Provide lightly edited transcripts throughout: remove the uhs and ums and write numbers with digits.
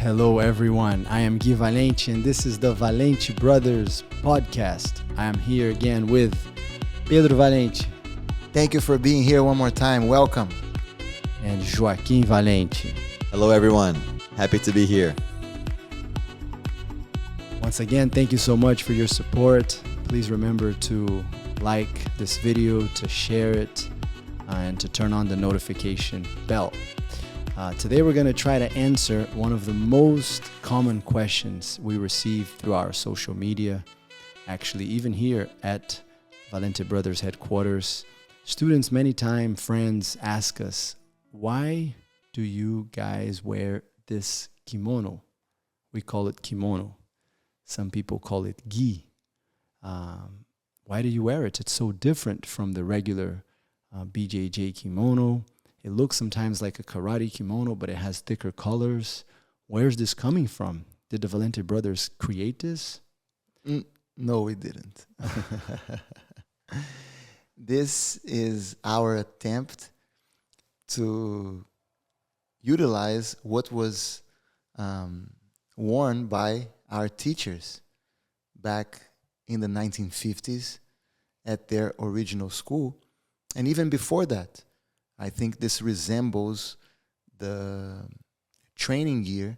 Hello everyone, I am Gui Valente and this is the Valente Brothers podcast. I am here again with Pedro Valente. Thank you for being here one more time. Welcome. And Joaquim Valente. Hello everyone, happy to be here. Once again, thank you so much for your support. Please remember to like this video, to share it, and to turn on the notification bell. Today we're going to try to answer one of the most common questions we receive through our social media. Actually, even here at Valente Brothers headquarters, students many times, friends ask us, why do you guys wear this kimono? We call it kimono. Some people call it gi. Why do you wear it? It's so different from the regular BJJ kimono. It looks sometimes like a karate kimono, but it has thicker colors. Where's this coming from? Did the Valente brothers create this? No, we didn't. This is our attempt to utilize what was worn by our teachers back in the 1950s at their original school. And even before that, I think this resembles the training gear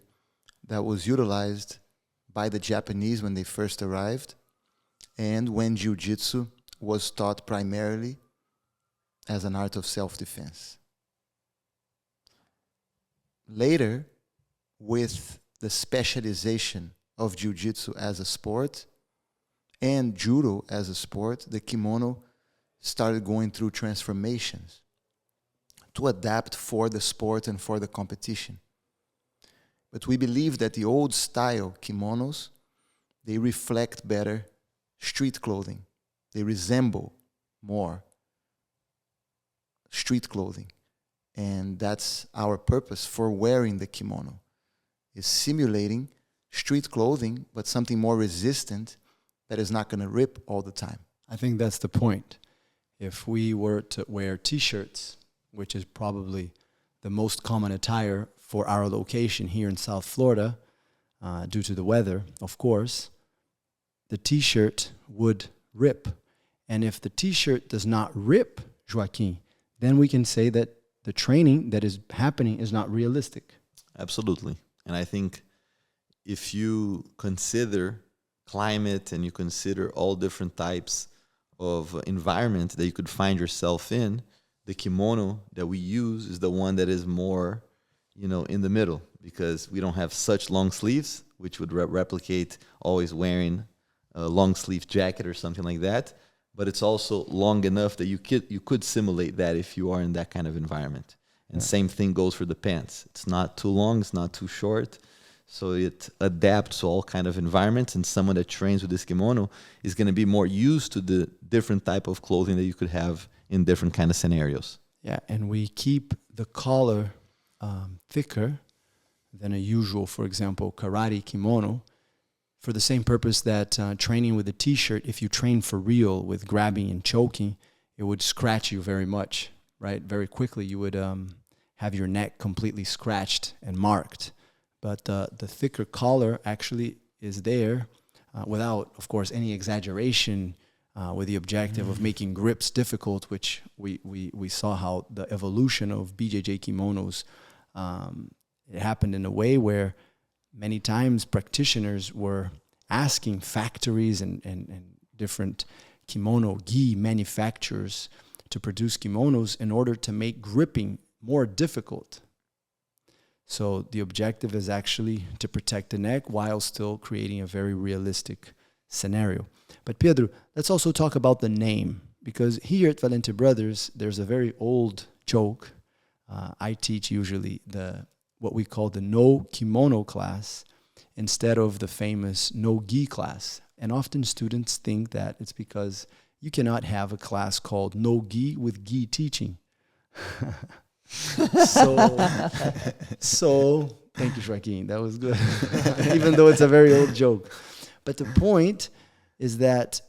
that was utilized by the Japanese when they first arrived and when Jiu-Jitsu was taught primarily as an art of self-defense. Later, with the specialization of Jiu-Jitsu as a sport and Judo as a sport, the kimono started going through transformations to adapt for the sport and for the competition. But we believe that the old style kimonos, they reflect better street clothing. They resemble more street clothing. And that's our purpose for wearing the kimono, is simulating street clothing, but something more resistant that is not going to rip all the time. I think that's the point. If we were to wear t-shirts, which is probably the most common attire for our location here in South Florida, due to the weather, of course, the t-shirt would rip. And if the t-shirt does not rip, Joaquim, then we can say that the training that is happening is not realistic. Absolutely. And I think if you consider climate and you consider all different types of environment that you could find yourself in, the kimono that we use is the one that is more, in the middle, because we don't have such long sleeves, which would replicate always wearing a long sleeve jacket or something like that. But it's also long enough that you could simulate that if you are in that kind of environment. And same thing goes for the pants. It's not too long, it's not too short. So it adapts to all kind of environments, and someone that trains with this kimono is going to be more used to the different type of clothing that you could have in different kind of scenarios. Yeah, and we keep the collar thicker than a usual, for example, karate kimono, for the same purpose that training with a t-shirt, if you train for real with grabbing and choking, it would scratch you very much, right? Very quickly you would have your neck completely scratched and marked. But the thicker collar actually is there without, of course, any exaggeration, with the objective of making grips difficult, which we saw how the evolution of BJJ kimonos, it happened in a way where many times practitioners were asking factories and different kimono gi manufacturers to produce kimonos in order to make gripping more difficult. So the objective is actually to protect the neck while still creating a very realistic scenario. But Pedro, let's also talk about the name, because here at Valente Brothers, there's a very old joke. I teach usually what we call the no kimono class instead of the famous no gi class. And often students think that it's because you cannot have a class called no gi with gi teaching. So thank you, Joaquim. That was good. Even though it's a very old joke. But the point is that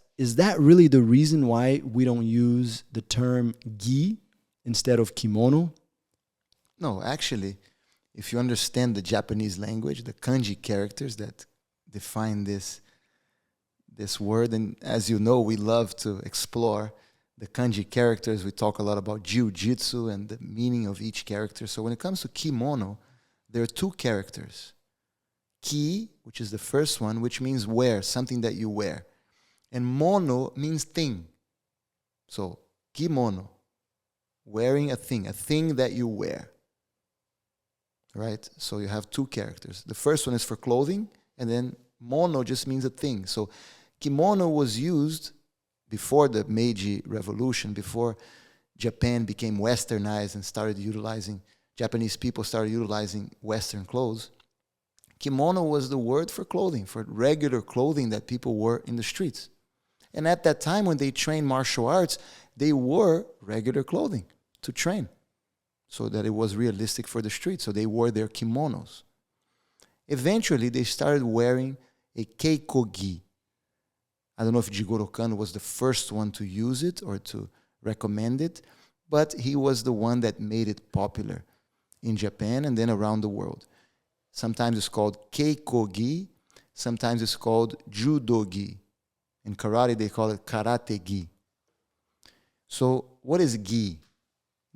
really the reason why we don't use the term gi instead of kimono? No, actually, if you understand the Japanese language, the kanji characters that define this word, and as you know, we love to explore the kanji characters. We talk a lot about Jiu-Jitsu and the meaning of each character. So when it comes to kimono, there are two characters. Ki, which is the first one, which means wear, something that you wear. And mono means thing. So kimono, wearing a thing that you wear. Right? So you have two characters. The first one is for clothing, and then mono just means a thing. So kimono was used before the Meiji Revolution, before Japan became westernized and Japanese people started utilizing Western clothes. Kimono was the word for clothing, for regular clothing that people wore in the streets. And at that time, when they trained martial arts, they wore regular clothing to train so that it was realistic for the street. So they wore their kimonos. Eventually, they started wearing a keikogi. I don't know if Jigoro Kano was the first one to use it or to recommend it, but he was the one that made it popular in Japan and then around the world. Sometimes it's called keikogi, sometimes it's called judogi. In karate, they call it karate-gi. So what is gi?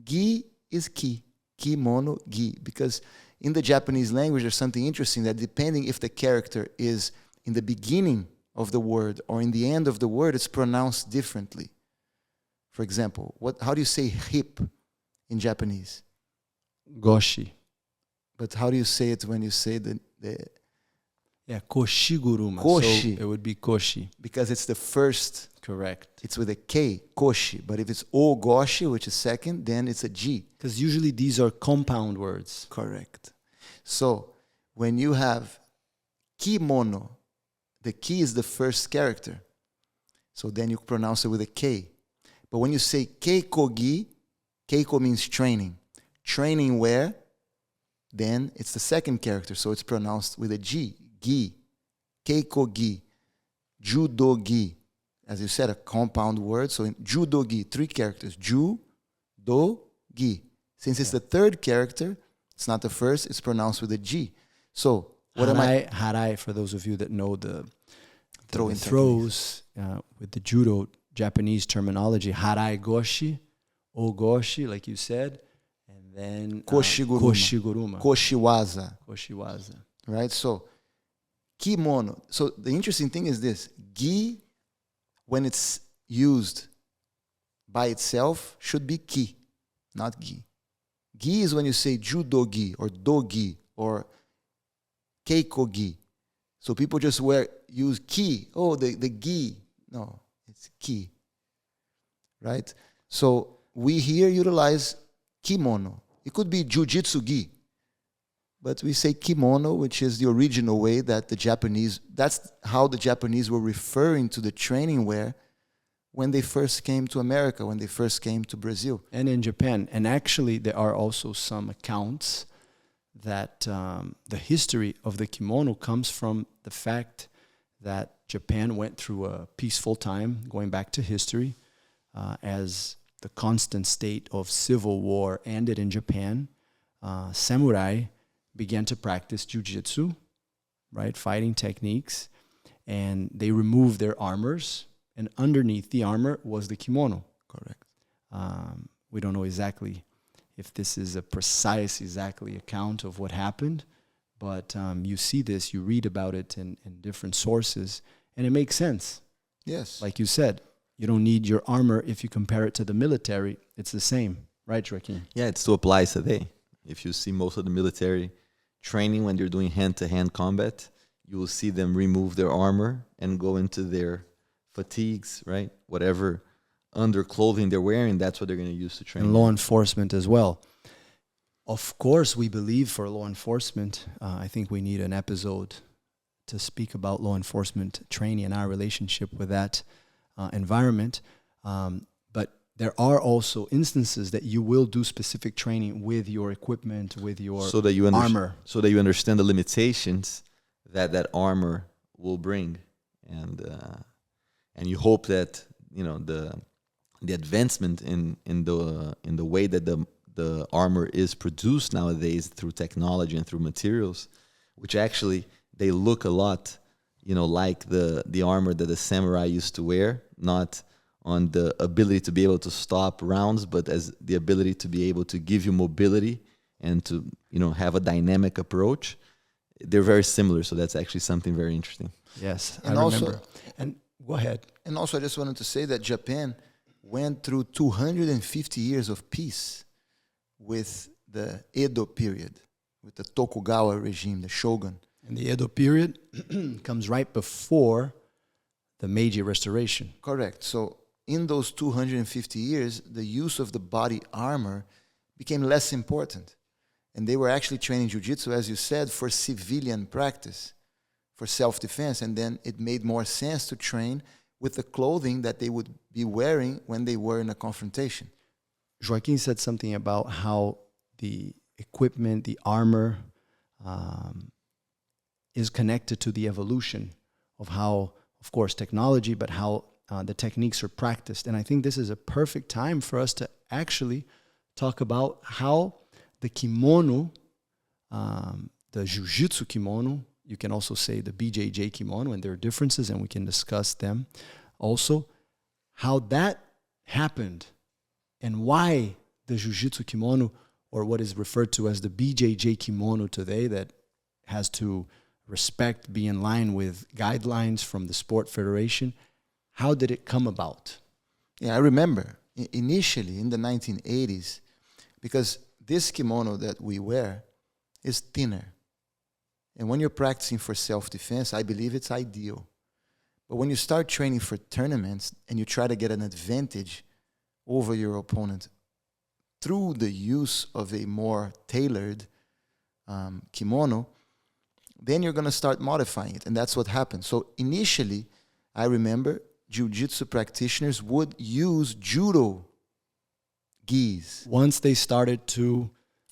Gi is ki, kimono, gi. Because in the Japanese language, there's something interesting that depending if the character is in the beginning of the word or in the end of the word, it's pronounced differently. For example, how do you say hip in Japanese? Goshi. But how do you say it when you say the Yeah, koshiguruma. Koshi. So it would be koshi. because it's the first, Correct. it's with a K, koshi. But if it's o goshi, which is second, then it's a G. Because usually these are compound words. Correct. So when you have kimono, the ki is the first character. So then you pronounce it with a K. But when you say keikogi, keiko means training. Training where? Then it's the second character. So it's pronounced with a G. Gi. Keikogi. Judogi. As you said, a compound word. So in judogi, 3 characters. Ju, do, gi. Since it's the third character, it's not the first, it's pronounced with a G. So what am I? Harai, for those of you that know the Throwing throws with the judo Japanese terminology, harai goshi, o goshi, like you said, and then koshiguruma, Koshiwaza. koshiwaza. Right? So kimono. So the interesting thing is this. Gi, when it's used by itself, should be ki, not gi. Gi is when you say judogi or dogi or keikogi. So people just use ki. Oh, the gi. No, it's ki. Right? So we here utilize kimono. It could be Jiu-Jitsu gi. But we say kimono, which is the original way that that's how the Japanese were referring to the training wear when they first came to America, when they first came to Brazil. And in Japan. And actually, there are also some accounts that the history of the kimono comes from the fact that Japan went through a peaceful time, going back to history, as the constant state of civil war ended in Japan. Samurai began to practice jiu-jitsu, right, fighting techniques, and they removed their armors, and underneath the armor was the kimono. Correct. We don't know exactly if this is a precise, exactly account of what happened, but you see this, you read about it in different sources, and it makes sense. Yes. Like you said, you don't need your armor if you compare it to the military. It's the same, right, Joaquim? Yeah, it still applies today. If you see most of the military training when they're doing hand-to-hand combat, you will see them remove their armor and go into their fatigues, right? Whatever underclothing they're wearing, that's what they're going to use to train. And law enforcement as well. Of course, we believe for law enforcement, I think we need an episode to speak about law enforcement training and our relationship with that environment. But there are also instances that you will do specific training with your equipment, with your armor. So that you understand the limitations that armor will bring. And you hope that, you know, the advancement in the way that the armor is produced nowadays through technology and through materials, which actually they look a lot, like the armor that the samurai used to wear, not on the ability to be able to stop rounds, but as the ability to be able to give you mobility and to, have a dynamic approach. They're very similar, so that's actually something very interesting. Yes, And I also- remember. And go ahead. And also, I just wanted to say that Japan went through 250 years of peace with the Edo period, with the Tokugawa regime, the shogun. And the Edo period comes right before the Meiji Restoration. Correct. So in those 250 years, the use of the body armor became less important. And they were actually training jiu-jitsu, as you said, for civilian practice, for self-defense. And then it made more sense to train with the clothing that they would be wearing when they were in a confrontation. Joaquim said something about how the equipment, the armor, is connected to the evolution of how, of course, technology, but how the techniques are practiced. And I think this is a perfect time for us to actually talk about how the kimono, the Jiu-Jitsu kimono, you can also say the BJJ kimono, and there are differences, and we can discuss them also, how that happened and why the Jiu-Jitsu kimono, or what is referred to as the BJJ kimono today, that has to respect, be in line with guidelines from the sport federation, how did it come about? Yeah, I remember initially in the 1980s, because this kimono that we wear is thinner. And when you're practicing for self-defense, I believe it's ideal. But when you start training for tournaments and you try to get an advantage over your opponent through the use of a more tailored kimono, then you're going to start modifying it. And that's what happened. So initially, I remember jiu-jitsu practitioners would use judo gis. Once they started to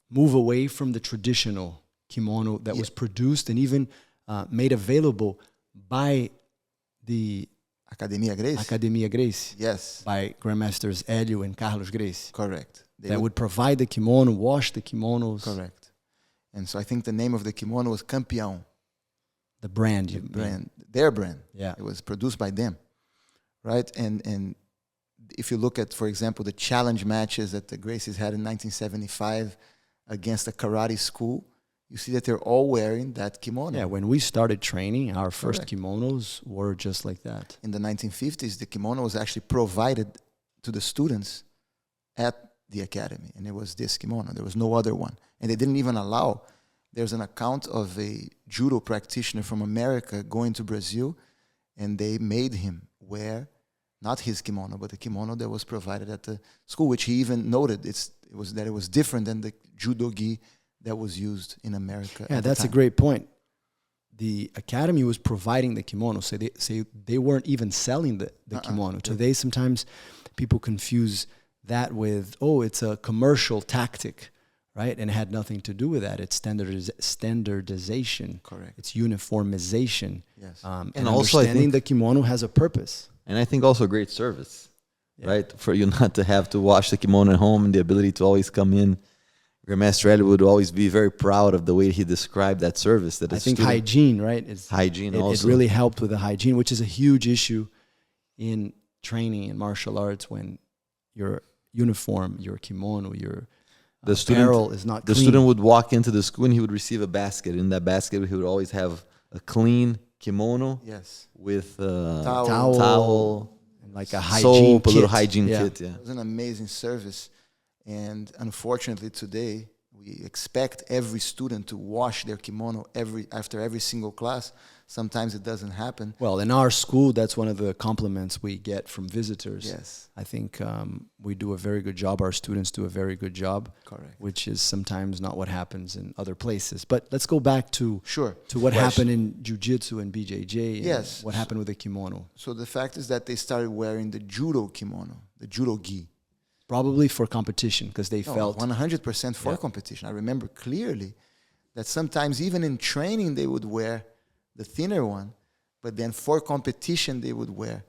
move away from the traditional kimono that was produced and even made available by the Academia Gracie? Academia Gracie, Yes, by Grandmasters Hélio and Carlos Gracie, correct. They that would provide the kimono, wash the kimonos. Correct. And so I think the name of the kimono was Campeão. The brand. The brand, their brand. Yeah. It was produced by them, right? And if you look at, for example, the challenge matches that the Gracies had in 1975 against a karate school, you see that they're all wearing that kimono. Yeah, when we started training, our first Correct. kimonos were just like that. In the 1950s, the kimono was actually provided to the students at the academy, and it was this kimono. There was no other one. And they didn't even allow. There's an account of a judo practitioner from America going to Brazil, and they made him wear not his kimono, but the kimono that was provided at the school, which he even noted it was different than the judo gi that was used in America. Yeah, at the that's a time. great point. The academy was providing the kimono, so they weren't even selling the kimono. Today, sometimes people confuse that with, it's a commercial tactic, right? And it had nothing to do with that. It's standardization. Correct. It's uniformization. Yes. And also, I understanding think- the kimono has a purpose. And I think also great service, Yeah. right? For you not to have to wash the kimono at home and the ability to always come in. Grandmaster Hélio would always be very proud of the way he described that service. That I think hygiene, right? Hygiene it also. really helped with the hygiene, which is a huge issue in training in martial arts when your uniform, your kimono, your The student- apparel is not The clean. student would walk into the school and he would receive a basket. In that basket, he would always have a clean kimono Yes. with Towel, and like a hygiene soap, a little kit. Yeah. Yeah. kit. Yeah. It was an amazing service. And unfortunately today, we expect every student to wash their kimono after every single class. Sometimes it doesn't happen. Well, in our school, that's one of the compliments we get from visitors. Yes. I think we do a very good job. Our students do a very good job. Correct. Which is sometimes not what happens in other places. But let's go back to Sure. what Question. happened in Jiu-Jitsu and BJJ. And Yes. what happened with the kimono. So the fact is that they started wearing the judo kimono, the judo gi. Probably for competition because they No, felt 100% for Yeah. competition. I remember clearly that sometimes even in training they would wear the thinner one, but then for competition they would wear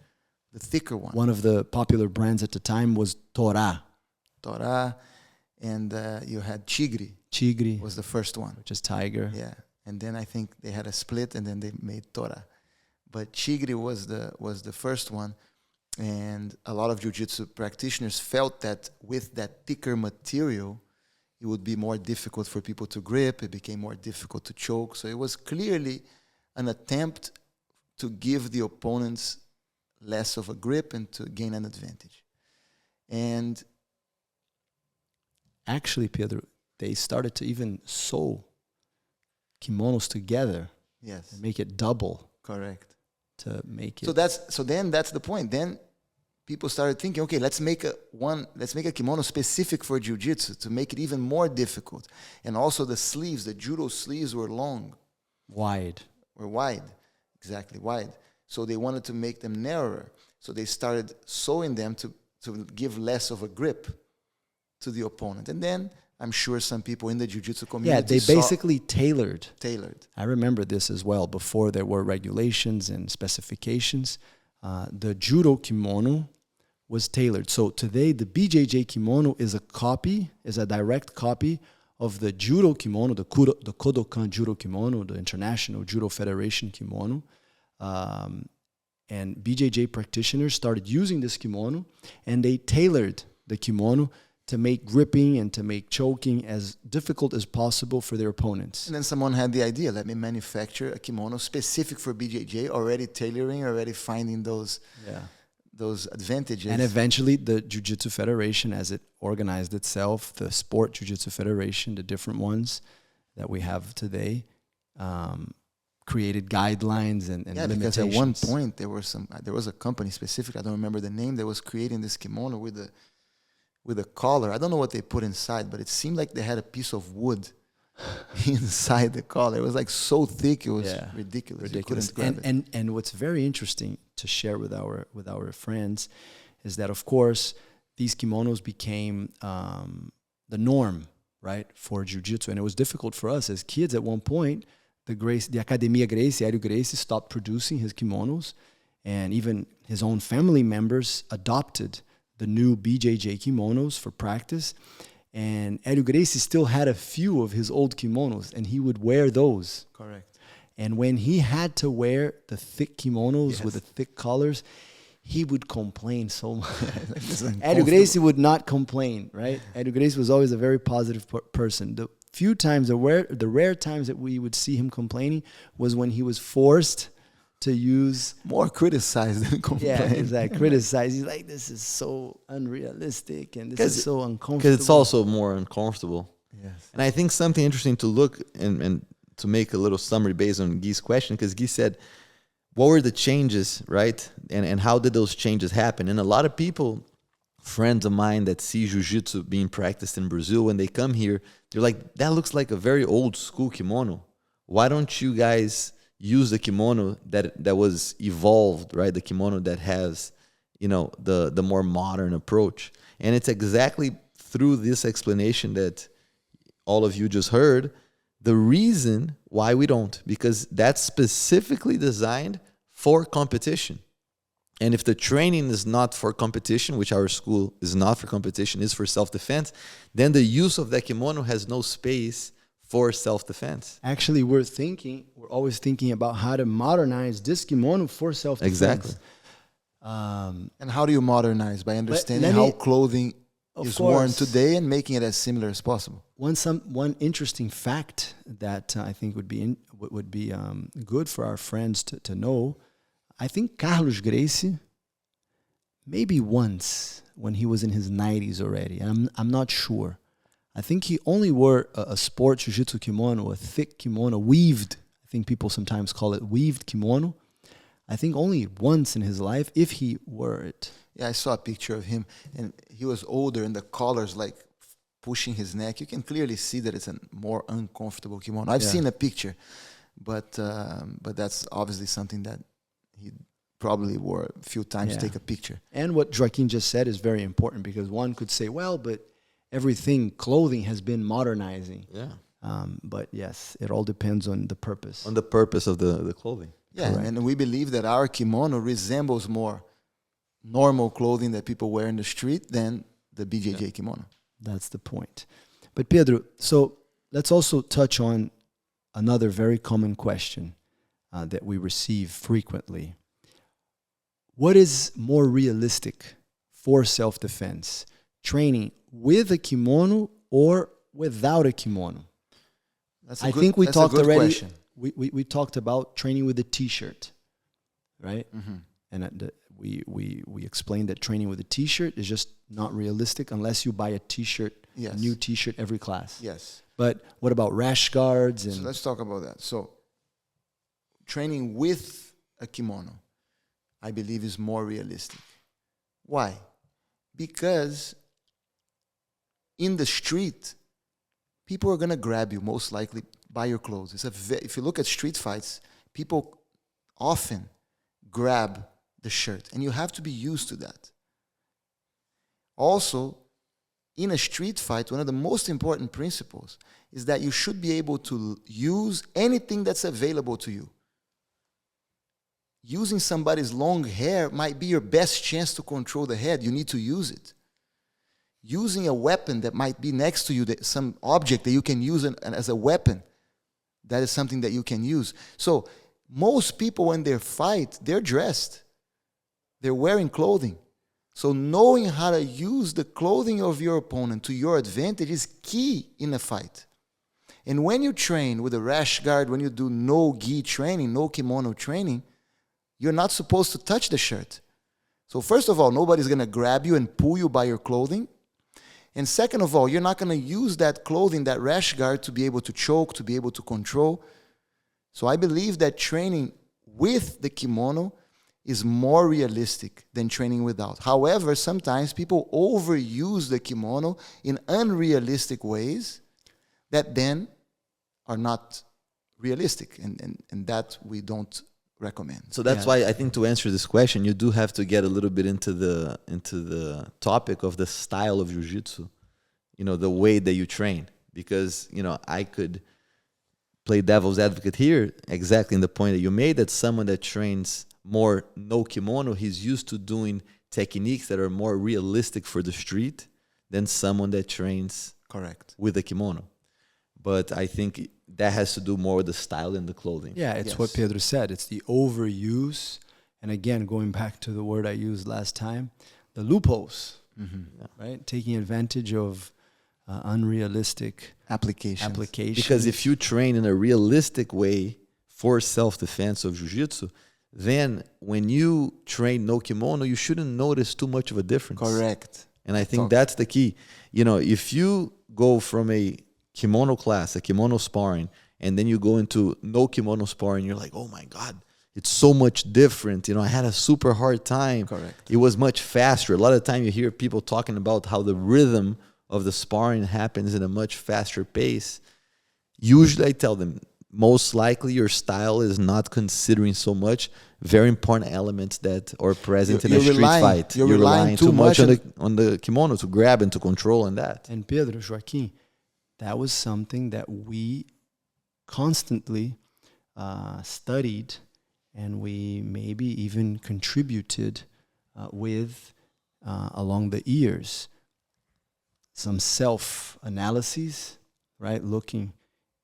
the thicker one. one of the popular brands at the time was Torah. Torah. and you had Chigri Chigri, was the first one. which is tiger. Yeah, and then I think they had a split, and then they made Tora. But Chigri was the first one, and a lot of jiu-jitsu practitioners felt that with that thicker material, it would be more difficult for people to grip. It became more difficult to choke. So it was clearly an attempt to give the opponents less of a grip and to gain an advantage. And Actually, Pedro, they started to even sew kimonos together yes, and make it double correct. to make it. So then that's the point. Then people started thinking, okay, let's make a kimono specific for jiu-jitsu to make it even more difficult. And also the sleeves, the judo sleeves were long, wide. were wide, exactly wide. So they wanted to make them narrower. So they started sewing them to give less of a grip to the opponent. And then I'm sure some people in the jiu-jitsu community Yeah, they basically tailored. I remember this as well. Before there were regulations and specifications, the judo kimono was tailored. So today, the BJJ kimono is a direct copy of the judo kimono, the Kodokan judo kimono, the International Judo Federation kimono. And BJJ practitioners started using this kimono, and they tailored the kimono to make gripping and to make choking as difficult as possible for their opponents. And then someone had the idea, let me manufacture a kimono specific for BJJ, already tailoring, already finding those advantages. And eventually the Jiu-Jitsu Federation, as it organized itself, the Sport Jiu-Jitsu Federation, the different ones that we have today, created guidelines and limitations. Because at one point there was a company specific, I don't remember the name, that was creating this kimono with a collar. I don't know what they put inside, but it seemed like they had a piece of wood inside the collar. It was like so thick, it was ridiculous. You couldn't grab it. And what's very interesting to share with our friends is that, of course, these kimonos became the norm, right, for jiu-jitsu. And it was difficult for us as kids at one point. The Academia Gracie, Hélio Gracie, stopped producing his kimonos, and even his own family members adopted the new BJJ kimonos for practice. And Hélio Gracie still had a few of his old kimonos, and he would wear those. Correct. And when he had to wear the thick kimonos with the thick collars, he would complain so much. Hélio Gracie would not complain, right? Hélio Gracie was always a very positive person. The rare times that we would see him complaining was when he was forced to use... More criticized than complain. Yeah, exactly. Criticize. He's like, this is so unrealistic and this is so uncomfortable. Because it's also more uncomfortable. Yes. And I think something interesting to look and to make a little summary based on Guy's question, because Guy said, what were the changes, right? And how did those changes happen? And a lot of people, friends of mine that see jiu-jitsu being practiced in Brazil, when they come here, they're like, that looks like a very old school kimono. Why don't you guys use the kimono that was evolved, right? The kimono that has, the more modern approach. And it's exactly through this explanation that all of you just heard, the reason why we don't, because that's specifically designed for competition. And if the training is not for competition, which our school is not for competition, is for self-defense, then the use of that kimono has no space for self-defense. Actually, we're always thinking about how to modernize this kimono for self-defense. Exactly. And how do you modernize? By understanding how clothing is worn today and making it as similar as possible. One interesting fact that I think would be good for our friends to know, I think Carlos Gracie, maybe once when he was in his 90s already, and I'm not sure. I think he only wore a sport jiu-jitsu kimono, a thick kimono, weaved. I think people sometimes call it weaved kimono. I think only once in his life, if he wore it. Yeah, I saw a picture of him, and he was older, and the collar's like pushing his neck. You can clearly see that it's a more uncomfortable kimono. I've seen a picture, but that's obviously something that he probably wore a few times to take a picture. And what Joaquim just said is very important, because one could say, well, but clothing has been modernizing. Yeah. But yes, it all depends on the purpose. On the purpose of the clothing. Yeah, correct. And we believe that our kimono resembles more normal clothing that people wear in the street than the BJJ kimono. That's the point. But Pedro, so let's also touch on another very common question that we receive frequently. What is more realistic for self-defense? Training with a kimono or without a kimono? I think we talked already. Question. We talked about training with a t-shirt, right? Mm-hmm. And we explained that training with a t-shirt is just not realistic unless you buy a t-shirt, a new t-shirt every class. Yes. But what about rash guards? And so let's talk about that. So training with a kimono, I believe, is more realistic. Why? Because in the street, people are going to grab you most likely by your clothes. If you look at street fights, people often grab the shirt, and you have to be used to that. Also, in a street fight, one of the most important principles is that you should be able to use anything that's available to you. Using somebody's long hair might be your best chance to control the head. You need to use it. Using a weapon that might be next to you, some object that you can use as a weapon, that is something that you can use. So most people, when they fight, they're dressed. They're wearing clothing. So knowing how to use the clothing of your opponent to your advantage is key in a fight. And when you train with a rash guard, when you do no gi training, no kimono training, you're not supposed to touch the shirt. So first of all, nobody's going to grab you and pull you by your clothing. And second of all, you're not going to use that clothing, that rash guard, to be able to choke, to be able to control. So I believe that training with the kimono is more realistic than training without. However, sometimes people overuse the kimono in unrealistic ways that then are not realistic, and that we don't recommend. So that's why I think, to answer this question, you do have to get a little bit into the topic of the style of jiu-jitsu, the way that you train. Because, I could play devil's advocate here, exactly in the point that you made, that someone that trains more no kimono, he's used to doing techniques that are more realistic for the street than someone that trains with a kimono. But I think that has to do more with the style and the clothing. Yeah, it's what Pedro said. It's the overuse. And again, going back to the word I used last time, the loopholes, right? Taking advantage of unrealistic applications. Because if you train in a realistic way for self-defense of jiu-jitsu, then when you train no kimono, you shouldn't notice too much of a difference. Correct. And I think that's the key. If you go from a kimono class, a kimono sparring, and then you go into no kimono sparring, you're like, oh my God, it's so much different. I had a super hard time. Correct. It was much faster. A lot of the time you hear people talking about how the rhythm of the sparring happens in a much faster pace. Usually I tell them, most likely your style is not considering so much very important elements that are present in a street fight. You're relying too much on the kimono to grab and to control and that. And Pedro, Joaquim, that was something that we constantly studied, and we maybe even contributed with along the years. Some self-analyses, right? Looking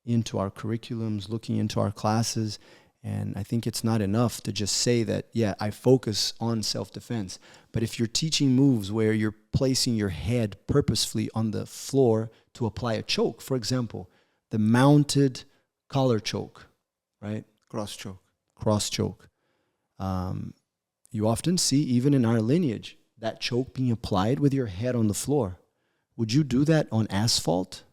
into our curriculums, looking into our classes. And I think it's not enough to just say that, I focus on self-defense. But if you're teaching moves where you're placing your head purposefully on the floor to apply a choke, for example, the mounted collar choke, right? Cross choke. You often see, even in our lineage, that choke being applied with your head on the floor. Would you do that on asphalt?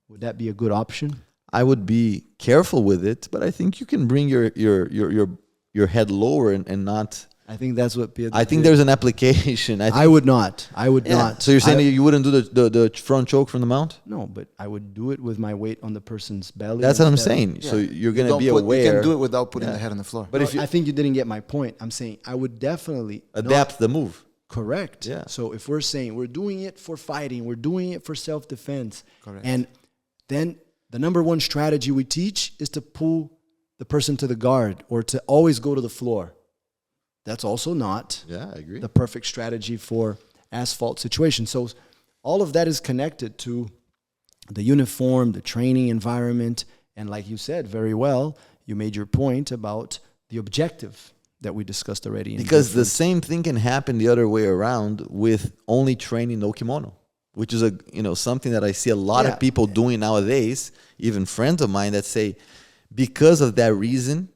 Would that be a good option? I would be careful with it, but I think you can bring your head lower and not. I think that's what Pedro I think did. There's an application. I would not. Not. So you're saying that you wouldn't do the front choke from the mount? No, but I would do it with my weight on the person's belly. That's what I'm saying. Yeah. So you're going to be aware. You can do it without putting the head on the floor. But I think you didn't get my point. I'm saying I would definitely adapt the move. Correct. Yeah. So if we're saying we're doing it for fighting, we're doing it for self-defense. Correct. And then the number one strategy we teach is to pull the person to the guard or to always go to the floor. That's also not I agree. the perfect strategy for asphalt situation. So all of that is connected to the uniform, the training environment, and like you said very well, you made your point about the objective that we discussed already. Because the same thing can happen the other way around with only training no kimono, which is something that I see a lot of people doing nowadays, even friends of mine that say, because of that reason,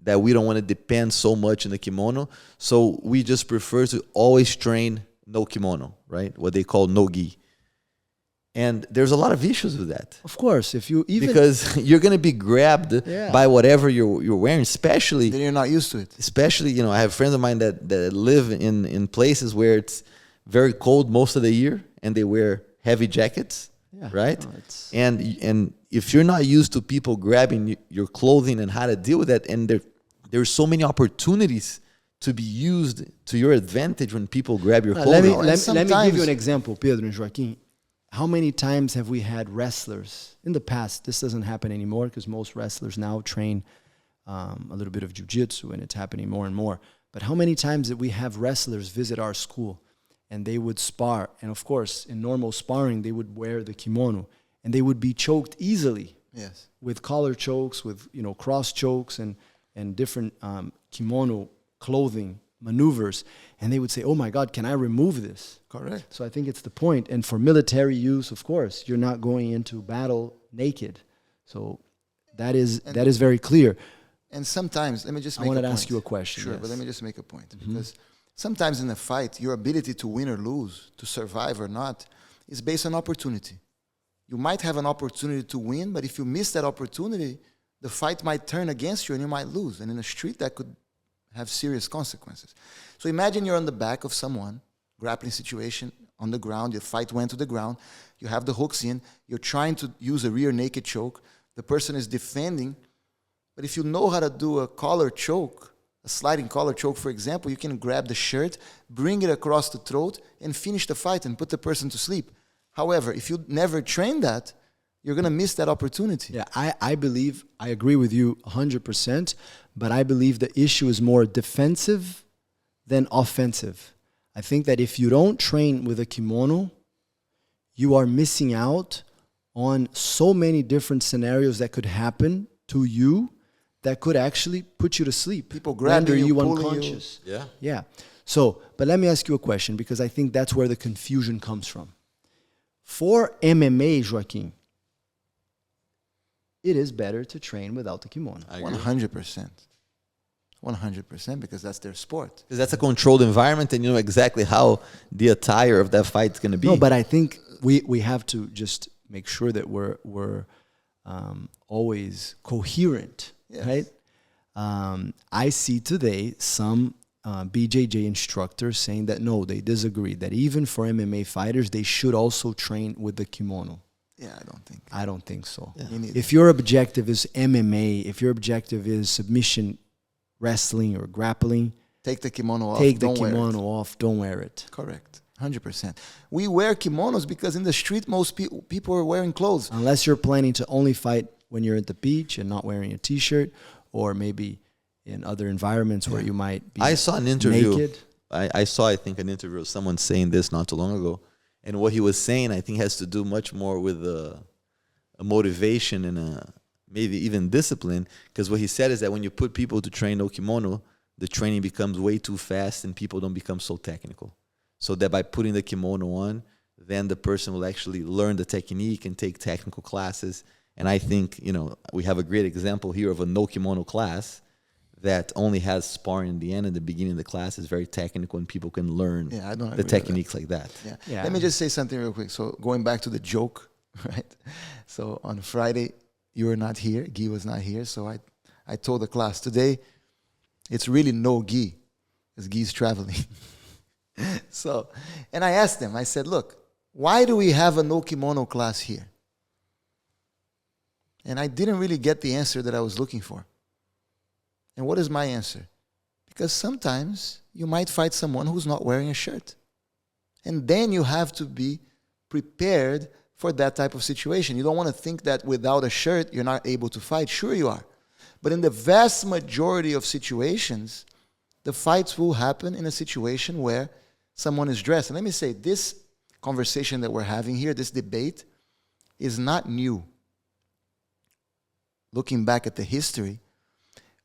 that we don't want to depend so much on the kimono, so we just prefer to always train no kimono, right? What they call no gi. And there's a lot of issues with that. Of course, if you even... Because you're going to be grabbed by whatever you're wearing, especially... Then you're not used to it. Especially, I have friends of mine that live in places where it's very cold most of the year, and they wear heavy jackets, right? No, and if you're not used to people grabbing your clothing and how to deal with that, and there's so many opportunities to be used to your advantage when people grab your clothing. Let me give you an example, Pedro and Joaquim. How many times have we had wrestlers in the past? This doesn't happen anymore because most wrestlers now train a little bit of jiu-jitsu, and it's happening more and more. But how many times did we have wrestlers visit our school and they would spar? And of course, in normal sparring, they would wear the kimono and they would be choked easily with collar chokes, with cross chokes and different kimono clothing maneuvers, and they would say, oh my God, can I remove this? Correct. So I think it's the point. And for military use, of course, you're not going into battle naked. So that is very clear. And sometimes, let me just make I wanted to ask you a question. Sure, but let me just make a point. Because sometimes in a fight, your ability to win or lose, to survive or not, is based on opportunity. You might have an opportunity to win, but if you miss that opportunity, the fight might turn against you and you might lose. And in the street, that could have serious consequences. So imagine you're on the back of someone, grappling situation, on the ground, your fight went to the ground, you have the hooks in, you're trying to use a rear naked choke, the person is defending, but if you know how to do a collar choke, a sliding collar choke, for example, you can grab the shirt, bring it across the throat, and finish the fight and put the person to sleep. However, if you never train that, you're going to miss that opportunity. Yeah, I believe, I agree with you 100%, but I believe the issue is more defensive than offensive. I think that if you don't train with a kimono, you are missing out on so many different scenarios that could happen to you that could actually put you to sleep. People grabbing you, unconscious. You. Yeah. So, but let me ask you a question, because I think that's where the confusion comes from. For MMA, Joaquim, it is better to train without the kimono. 100%. 100%, because that's their sport. Because that's a controlled environment, and you know exactly how the attire of that fight is going to be. No, but I think we have to just make sure that we're always coherent, right? I see today some BJJ instructors saying that no, they disagree, that even for MMA fighters, they should also train with the kimono. Yeah, I don't think so. Yeah. If your objective is MMA, if your objective is submission wrestling or grappling, take the kimono off. Take the kimono off. Don't wear it. Correct. 100%. We wear kimonos because in the street, most people are wearing clothes. Unless you're planning to only fight when you're at the beach and not wearing a T-shirt, or maybe in other environments where you might be I saw an interview. Naked. I saw, I think, an interview of someone saying this not too long ago. And what he was saying, I think, has to do much more with a motivation and maybe even discipline. Because what he said is that when you put people to train no kimono, the training becomes way too fast and people don't become so technical. So that by putting the kimono on, then the person will actually learn the technique and take technical classes. And I think, we have a great example here of a no kimono class that only has sparring in the end, and the beginning of the class is very technical and people can learn the techniques like that. Yeah. Let me just say something real quick. So going back to the joke, right? So on Friday, you were not here. Guy was not here. So I told the class, today, it's really no Guy, because Guy's traveling. So, and I asked them, I said, look, why do we have a no kimono class here? And I didn't really get the answer that I was looking for. And what is my answer? Because sometimes you might fight someone who's not wearing a shirt. And then you have to be prepared for that type of situation. You don't want to think that without a shirt, you're not able to fight. Sure you are. But in the vast majority of situations, the fights will happen in a situation where someone is dressed. And let me say, this conversation that we're having here, this debate, is not new. Looking back at the history,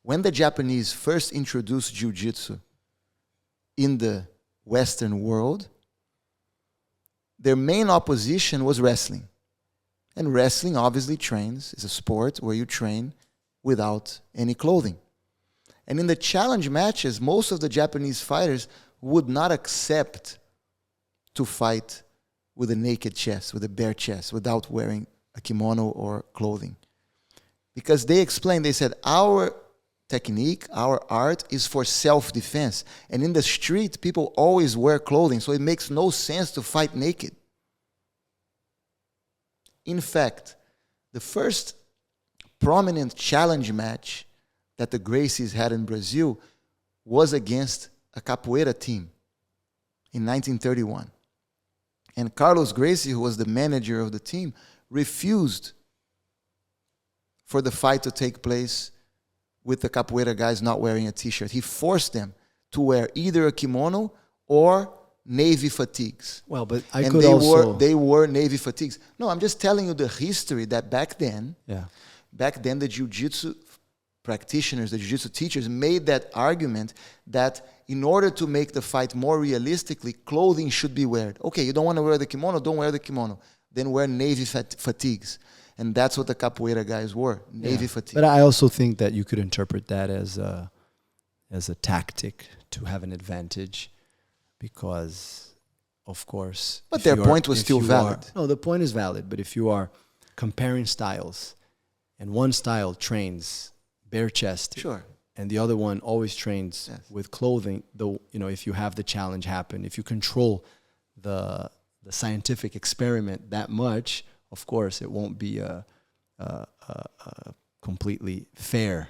when the Japanese first introduced Jiu-Jitsu in the Western world, their main opposition was wrestling. And wrestling obviously is a sport where you train without any clothing. And in the challenge matches, most of the Japanese fighters would not accept to fight with a naked chest, with a bare chest, without wearing a kimono or clothing. Because they explained, they said, our technique, our art is for self-defense. And in the street, people always wear clothing, so it makes no sense to fight naked. In fact, the first prominent challenge match that the Gracies had in Brazil was against a capoeira team in 1931. And Carlos Gracie, who was the manager of the team, refused for the fight to take place with the capoeira guys not wearing a t-shirt. He forced them to wear either a kimono or navy fatigues. Well, but they wore navy fatigues. No, I'm just telling you the history that back then the jiu-jitsu practitioners, the jiu-jitsu teachers made that argument that in order to make the fight more realistically, clothing should be worn. Okay, you don't want to wear the kimono, don't wear the kimono. Then wear navy fatigues. And that's what the capoeira guys wore, navy fatigues. But I also think that you could interpret that as a tactic to have an advantage because, of course... But their point was still valid. No, the point is valid. But if you are comparing styles and one style trains bare-chested, sure, and the other one always trains with clothing, though, you know, if you have the challenge happen, if you control the scientific experiment that much, of course, it won't be a completely fair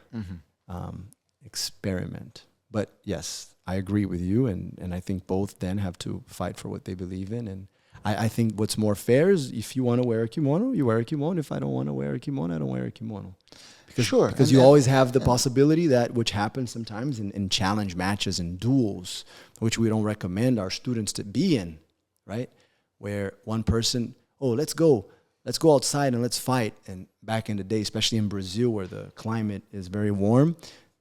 experiment. But yes, I agree with you, and I think both then have to fight for what they believe in. And I think what's more fair is if you want to wear a kimono, you wear a kimono. If I don't want to wear a kimono, I don't wear a kimono. Because you always have the possibility that, which happens sometimes in challenge matches and duels, which we don't recommend our students to be in, right? Where one person, let's go outside and let's fight. And back in the day, especially in Brazil where the climate is very warm,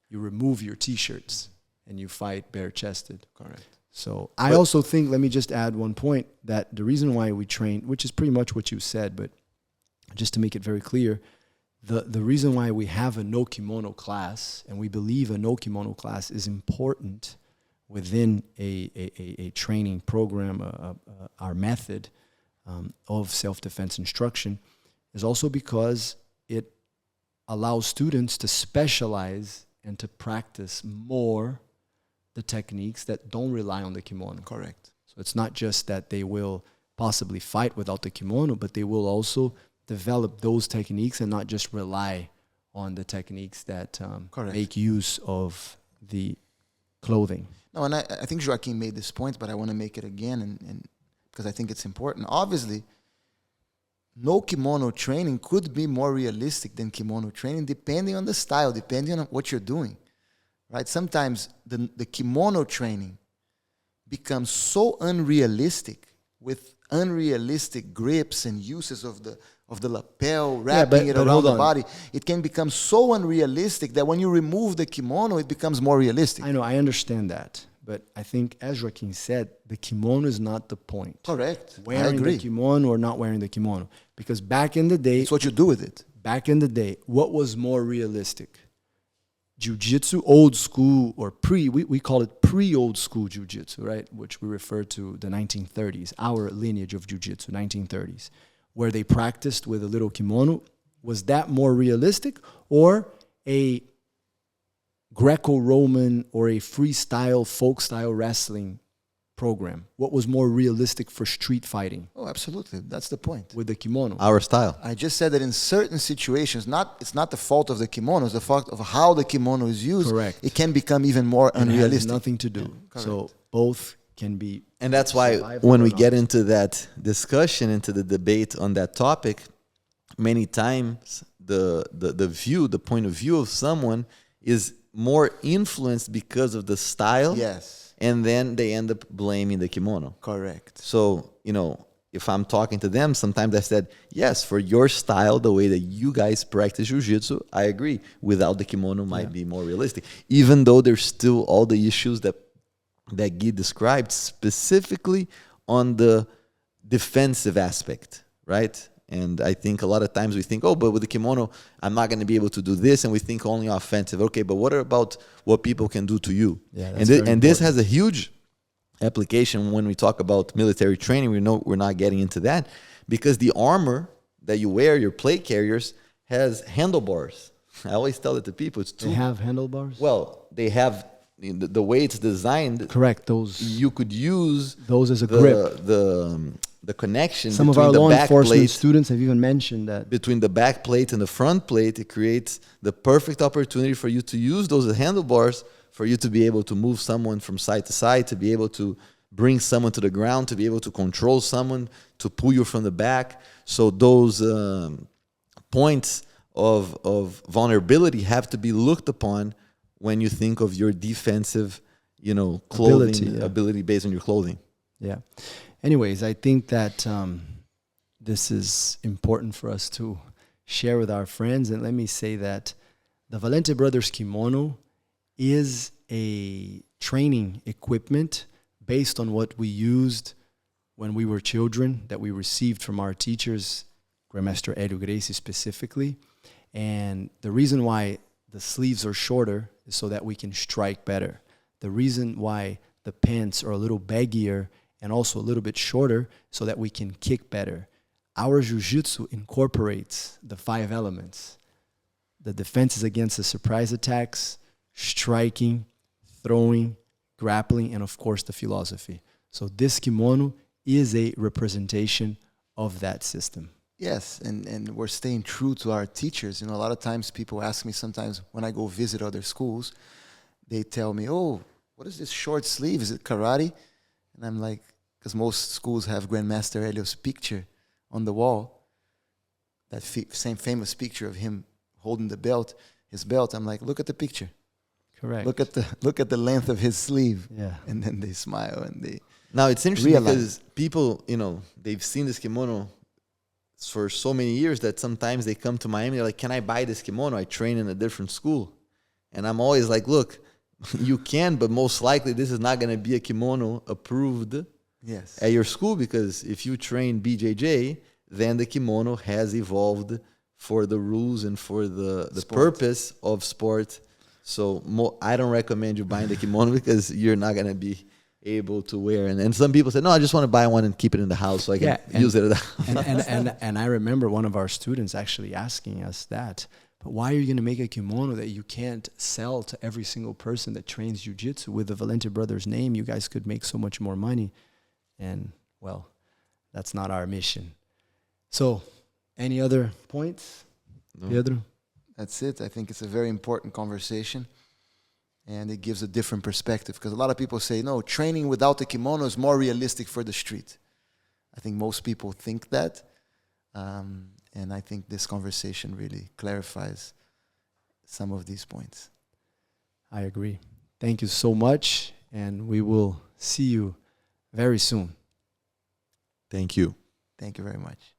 you remove your t-shirts and you fight bare-chested. Correct. So I also think, let me just add one point, that the reason why we train, which is pretty much what you said, but just to make it very clear, the reason why we have a no kimono class, and we believe a no kimono class is important within a training program, our method of self-defense instruction, is also because it allows students to specialize and to practice more the techniques that don't rely on the kimono. Correct. So it's not just that they will possibly fight without the kimono, but they will also develop those techniques and not just rely on the techniques that make use of the clothing. No, and I think Joaquim made this point, but I want to make it again, and because I think it's important. Obviously, no kimono training could be more realistic than kimono training, depending on the style, depending on what you're doing. Right? Sometimes the kimono training becomes so unrealistic with unrealistic grips and uses of the lapel, wrapping it around the body. It can become so unrealistic that when you remove the kimono, it becomes more realistic. I know, I understand that. But I think, as Joaquim said, the kimono is not the point. Correct. Wearing the kimono or not wearing the kimono. Because back in the day... It's what you do with it. Back in the day, what was more realistic? Jiu-Jitsu, old school, or we call it pre-old school Jiu-Jitsu, right? Which we refer to the 1930s, our lineage of Jiu-Jitsu, 1930s, where they practiced with a little kimono. Was that more realistic? Or a Greco-Roman or a freestyle, folk-style wrestling program? What was more realistic for street fighting? Oh, absolutely. That's the point. With the kimono. Our style. I just said that in certain situations, it's not the fault of the kimono, it's the fault of how the kimono is used. Correct. It can become even more unrealistic. It has nothing to do. So both can be... And that's why when we get into that discussion, into the debate on that topic, many times the point of view of someone is more influenced because of the style. Yes. And then they end up blaming the kimono. Correct. So, if I'm talking to them, sometimes I said, yes, for your style, the way that you guys practice jiu-jitsu, I agree. Without the kimono might be more realistic. Even though there's still all the issues that Guy described, specifically on the defensive aspect, right? And I think a lot of times we think, oh, but with the kimono, I'm not going to be able to do this. And we think only offensive. Okay, but what about what people can do to you? Yeah, and this has a huge application when we talk about military training. We know we're not getting into that because the armor that you wear, your plate carriers, has handlebars. I always tell it to people. It's They have handlebars? Well, they have the way it's designed. Correct. Those you could use those as a grip. The connection Some of between our the law back enforcement plate, students have even mentioned that. between the back plate and the front plate, it creates the perfect opportunity for you to use those handlebars for you to be able to move someone from side to side, to be able to bring someone to the ground, to be able to control someone, to pull you from the back. So those points of vulnerability have to be looked upon when you think of your defensive, clothing ability based on your clothing. Yeah. Anyways, I think that this is important for us to share with our friends. And let me say that the Valente Brothers Kimono is a training equipment based on what we used when we were children, that we received from our teachers, Grandmaster Hélio Gracie specifically. And the reason why the sleeves are shorter is so that we can strike better. The reason why the pants are a little baggier and also a little bit shorter so that we can kick better. Our jiu-jitsu incorporates the 5 elements: the defenses against the surprise attacks, striking, throwing, grappling, and of course the philosophy. So this kimono is a representation of that system. Yes, and we're staying true to our teachers. A lot of times people ask me sometimes when I go visit other schools, they tell me, oh, what is this short sleeve? Is it karate? And I'm like, because most schools have Grandmaster Hélio's picture on the wall, that same famous picture of him holding the belt, his belt. I'm like, look at the picture. Correct. Look at the length of his sleeve. Yeah. And then they smile and they Now it's interesting realize. because people, they've seen this kimono for so many years that sometimes they come to Miami, they're like, can I buy this kimono? I train in a different school. And I'm always like, look, you can, but most likely this is not going to be a kimono approved Yes. at your school, because if you train BJJ, then the kimono has evolved for the rules and for the purpose of sport. So I don't recommend you buying the kimono because you're not going to be able to wear. And some people say, no, I just want to buy one and keep it in the house so I can use it at the house. And I remember one of our students actually asking us that, but why are you going to make a kimono that you can't sell to every single person that trains jiu-jitsu? With the Valente Brothers name, you guys could make so much more money. And, well, that's not our mission. So, any other points, No. Pedro? That's it. I think it's a very important conversation, and it gives a different perspective, because a lot of people say, no, training without the kimono is more realistic for the street. I think most people think that, and I think this conversation really clarifies some of these points. I agree. Thank you so much, and we will see you very soon. Thank you. Thank you very much.